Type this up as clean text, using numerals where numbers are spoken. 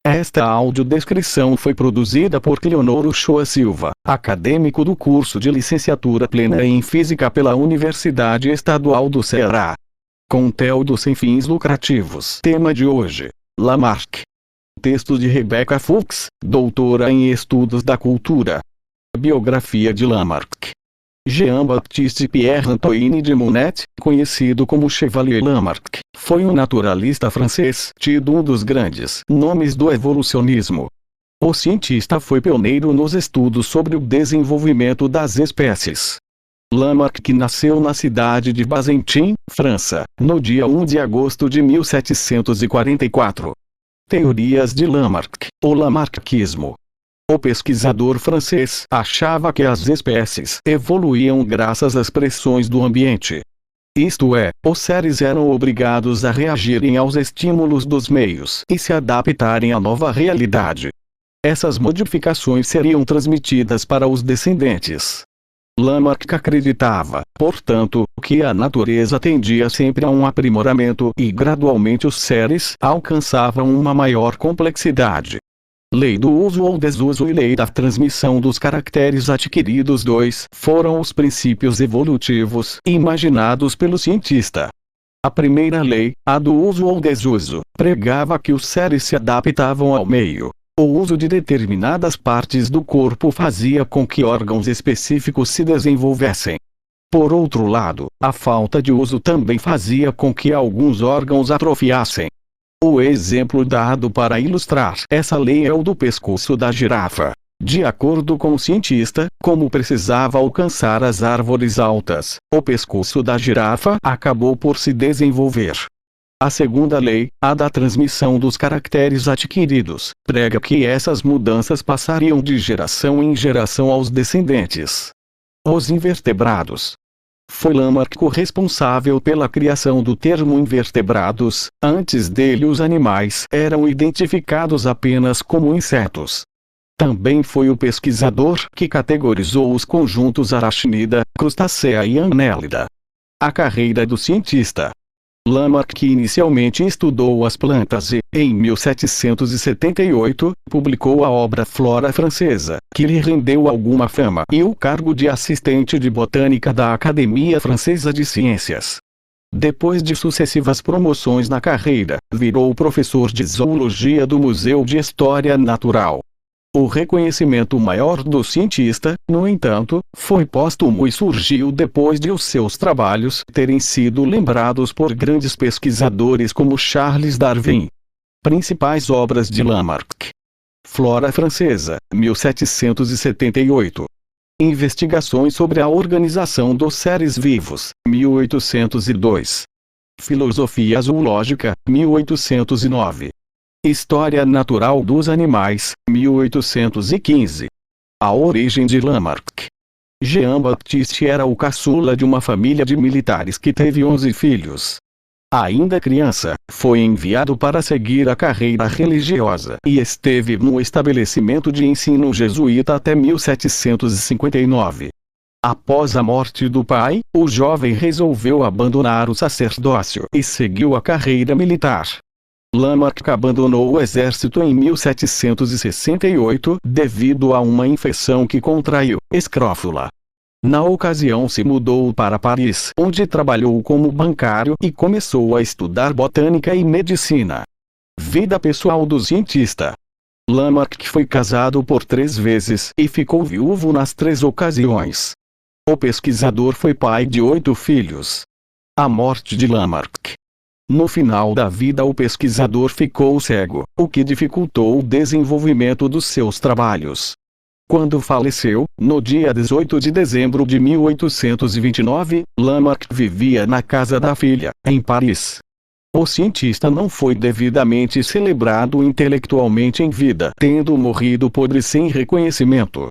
Esta audiodescrição foi produzida por Cleonor Uchoa Silva, acadêmico do curso de licenciatura plena em Física pela Universidade Estadual do Ceará. Conteúdo sem fins lucrativos. Tema de hoje: Lamarck. Texto de Rebecca Fuchs, doutora em Estudos da Cultura. Biografia de Lamarck. Jean-Baptiste Pierre-Antoine de Monnet, conhecido como Chevalier Lamarck, foi um naturalista francês, tido um dos grandes nomes do evolucionismo. O cientista foi pioneiro nos estudos sobre o desenvolvimento das espécies. Lamarck nasceu na cidade de Bazentin, França, no dia 1 de agosto de 1744. Teorias de Lamarck. O lamarckismo. O pesquisador francês achava que as espécies evoluíam graças às pressões do ambiente. Isto é, os seres eram obrigados a reagirem aos estímulos dos meios e se adaptarem à nova realidade. Essas modificações seriam transmitidas para os descendentes. Lamarck acreditava, portanto, que a natureza tendia sempre a um aprimoramento e gradualmente os seres alcançavam uma maior complexidade. Lei do uso ou desuso e lei da transmissão dos caracteres adquiridos. Foram os princípios evolutivos imaginados pelo cientista. A primeira lei, a do uso ou desuso, pregava que os seres se adaptavam ao meio. O uso de determinadas partes do corpo fazia com que órgãos específicos se desenvolvessem. Por outro lado, a falta de uso também fazia com que alguns órgãos atrofiassem. O exemplo dado para ilustrar essa lei é o do pescoço da girafa. De acordo com o cientista, como precisava alcançar as árvores altas, o pescoço da girafa acabou por se desenvolver. A segunda lei, a da transmissão dos caracteres adquiridos, prega que essas mudanças passariam de geração em geração aos descendentes. Os invertebrados. Foi Lamarck o responsável pela criação do termo invertebrados. Antes dele, os animais eram identificados apenas como insetos. Também foi o pesquisador que categorizou os conjuntos arachnida, crustácea e annelida. A carreira do cientista. Lamarck inicialmente estudou as plantas e, em 1778, publicou a obra Flora Francesa, que lhe rendeu alguma fama e o cargo de assistente de botânica da Academia Francesa de Ciências. Depois de sucessivas promoções na carreira, virou professor de zoologia do Museu de História Natural. O reconhecimento maior do cientista, no entanto, foi póstumo e surgiu depois de os seus trabalhos terem sido lembrados por grandes pesquisadores como Charles Darwin. Principais obras de Lamarck. Flora Francesa, 1778. Investigações sobre a organização dos seres vivos, 1802. Filosofia zoológica, 1809. História natural dos animais, 1815. A origem de Lamarck. Jean-Baptiste era o caçula de uma família de militares que teve 11 filhos. Ainda criança, foi enviado para seguir a carreira religiosa e esteve no estabelecimento de ensino jesuíta até 1759. Após a morte do pai, o jovem resolveu abandonar o sacerdócio e seguiu a carreira militar. Lamarck abandonou o exército em 1768 devido a uma infecção que contraiu, escrófula. Na ocasião se mudou para Paris, onde trabalhou como bancário e começou a estudar botânica e medicina. Vida pessoal do cientista. Lamarck foi casado por 3 vezes e ficou viúvo nas 3 ocasiões. O pesquisador foi pai de 8 filhos. A morte de Lamarck. No final da vida, o pesquisador ficou cego, o que dificultou o desenvolvimento dos seus trabalhos. Quando faleceu, no dia 18 de dezembro de 1829, Lamarck vivia na casa da filha, em Paris. O cientista não foi devidamente celebrado intelectualmente em vida, tendo morrido pobre sem reconhecimento.